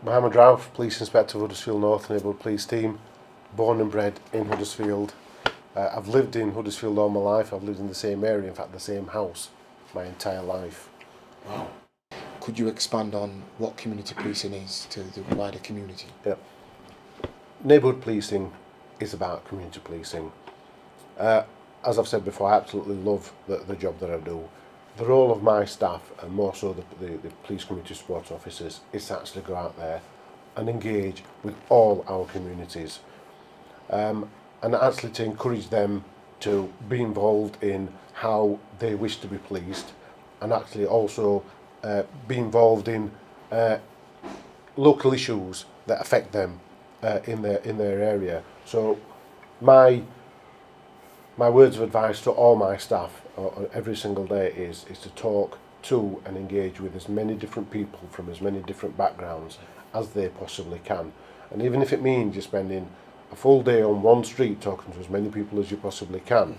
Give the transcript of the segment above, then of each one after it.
Mohammed Rauf, Police Inspector of Huddersfield North Neighbourhood Police Team, born and bred in Huddersfield. I've lived in Huddersfield all my life. I've lived in the same area, in fact the same house, my entire life. Wow. Could you expand on what community policing is to the wider community? Yeah. Neighbourhood policing is about community policing. As I've said before, I absolutely love the job that I do. The role of my staff, and more so the police community support officers, is to actually go out there and engage with all our communities. And actually to encourage them to be involved in how they wish to be policed, and actually also be involved in local issues that affect them in their area. So my words of advice to all my staff every single day is to talk to and engage with as many different people from as many different backgrounds as they possibly can. And even if it means you're spending a full day on one street talking to as many people as you possibly can,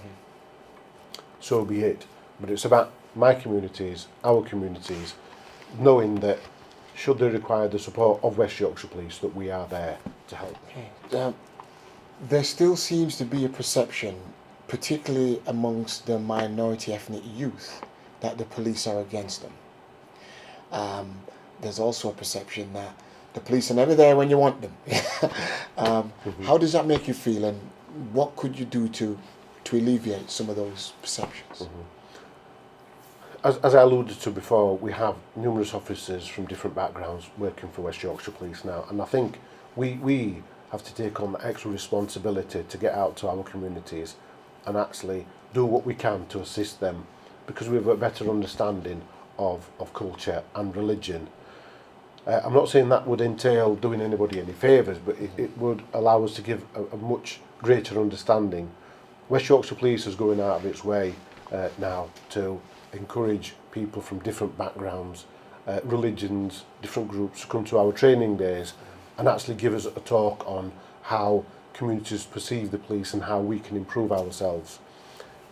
so be it. But it's about my communities, our communities, knowing that should they require the support of West Yorkshire Police, that we are there to help them. There still seems to be a perception, particularly amongst the minority ethnic youth, that the police are against them. There's also a perception that the police are never there when you want them. How does that make you feel, and what could you do to alleviate some of those perceptions? As I alluded to before, we have numerous officers from different backgrounds working for West Yorkshire Police now, and I think we have to take on the extra responsibility to get out to our communities and actually do what we can to assist them, because we have a better understanding of culture and religion. I'm not saying that would entail doing anybody any favours, but it would allow us to give a much greater understanding. West Yorkshire Police is going out of its way now to encourage people from different backgrounds, religions, different groups to come to our training days and actually give us a talk on how communities perceive the police and how we can improve ourselves.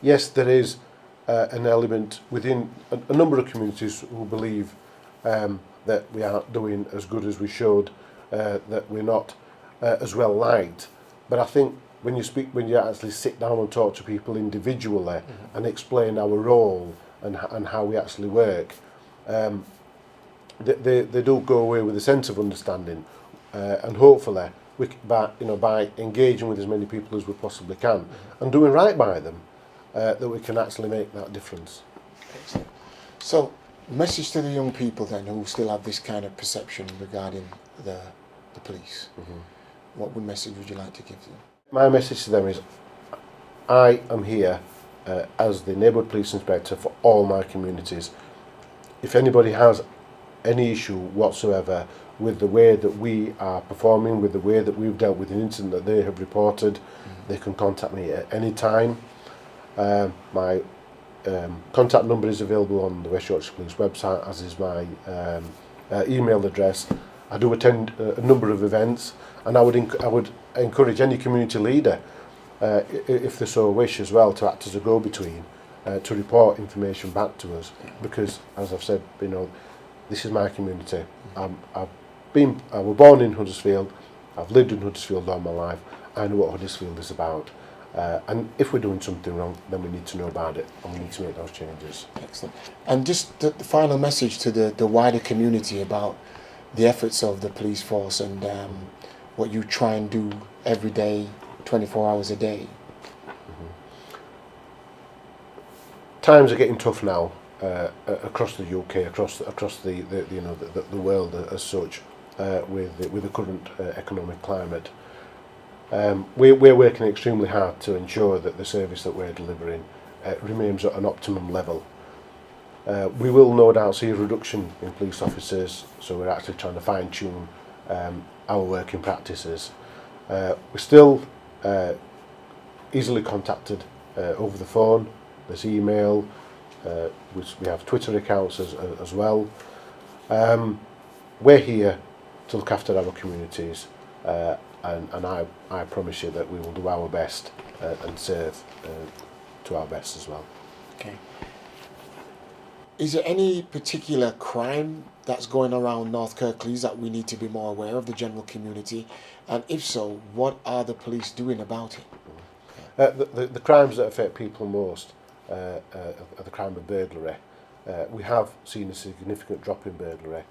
Yes, there is an element within a number of communities who believe that we aren't doing as good as we should, that we're not as well liked. But I think when you actually sit down and talk to people individually and explain our role and how we actually work, they do go away with a sense of understanding, and hopefully by engaging with as many people as we possibly can and doing right by them, that we can actually make that difference. Excellent. So, message to the young people then who still have this kind of perception regarding the police. What message would you like to give them? My message to them is, I am here as the Neighbourhood Police Inspector for all my communities. If anybody has any issue whatsoever with the way that we are performing, with the way that we've dealt with an incident that they have reported, they can contact me at any time. My contact number is available on the West Yorkshire Police website, as is my email address. I do attend a number of events, and I would encourage any community leader, if they so wish as well, to act as a go-between, to report information back to us, because as I've said, this is my community. I was born in Huddersfield, I've lived in Huddersfield all my life, I know what Huddersfield is about. And if we're doing something wrong, then we need to know about it and we need to make those changes. Excellent. And just the final message to the wider community about the efforts of the police force and what you try and do every day, 24 hours a day. Times are getting tough now across the UK, across the world as such, with the current economic climate. We're working extremely hard to ensure that the service that we're delivering remains at an optimum level. We will no doubt see a reduction in police officers, so we're actually trying to fine-tune our working practices. We're still easily contacted over the phone, there's email, we have Twitter accounts as well. We're here to look after our communities, and I promise you that we will do our best and serve to our best as well. Okay. Is there any particular crime that's going around North Kirklees that we need to be more aware of, the general community? And if so, what are the police doing about it? The crimes that affect people most are the crime of burglary. We have seen a significant drop in burglary,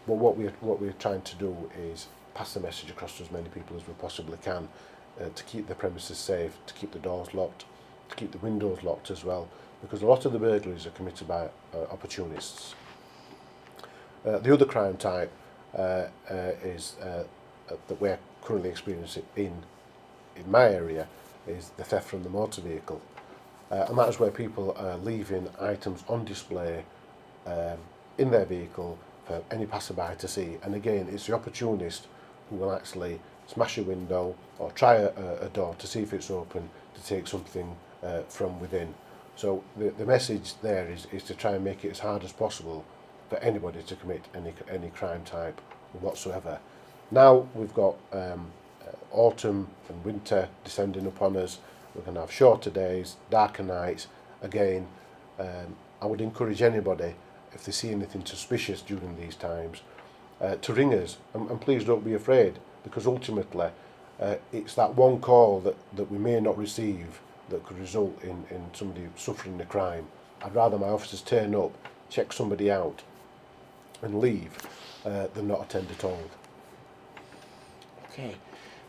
but what we're trying to do is pass the message across to as many people as we possibly can, to keep the premises safe, to keep the doors locked, to keep the windows locked as well, because a lot of the burglaries are committed by opportunists. The other crime type is that we're currently experiencing in my area is the theft from the motor vehicle. And that is where people are leaving items on display in their vehicle for any passerby to see. And again, it's the opportunist who will actually smash a window or try a door to see if it's open to take something from within. So the message there is to try and make it as hard as possible for anybody to commit any crime type whatsoever. Now we've got autumn and winter descending upon us. We're going to have shorter days, darker nights. Again, I would encourage anybody, if they see anything suspicious during these times, to ring us. And please don't be afraid, because ultimately it's that one call that we may not receive that could result in somebody suffering a crime. I'd rather my officers turn up, check somebody out and leave than not attend at all. Okay.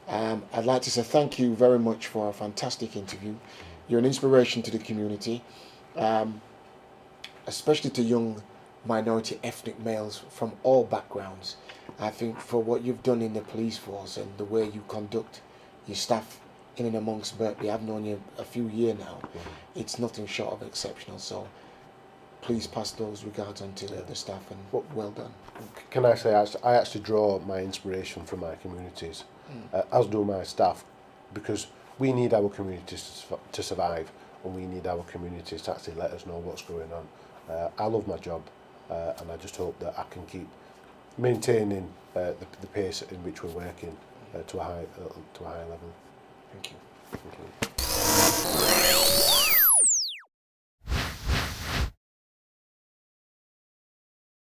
I'd like to say thank you very much for a fantastic interview. You're an inspiration to the community, especially to young minority ethnic males from all backgrounds. I think for what you've done in the police force and the way you conduct your staff in and amongst Berkeley, I've known you a few years now, it's nothing short of exceptional. So please pass those regards on to the staff, and well done. Can I say, I actually draw my inspiration from my communities, as do my staff, because we need our communities to survive, and we need our communities to actually let us know what's going on. I love my job, and I just hope that I can keep maintaining the pace in which we're working to a high level. Thank you. Thank you.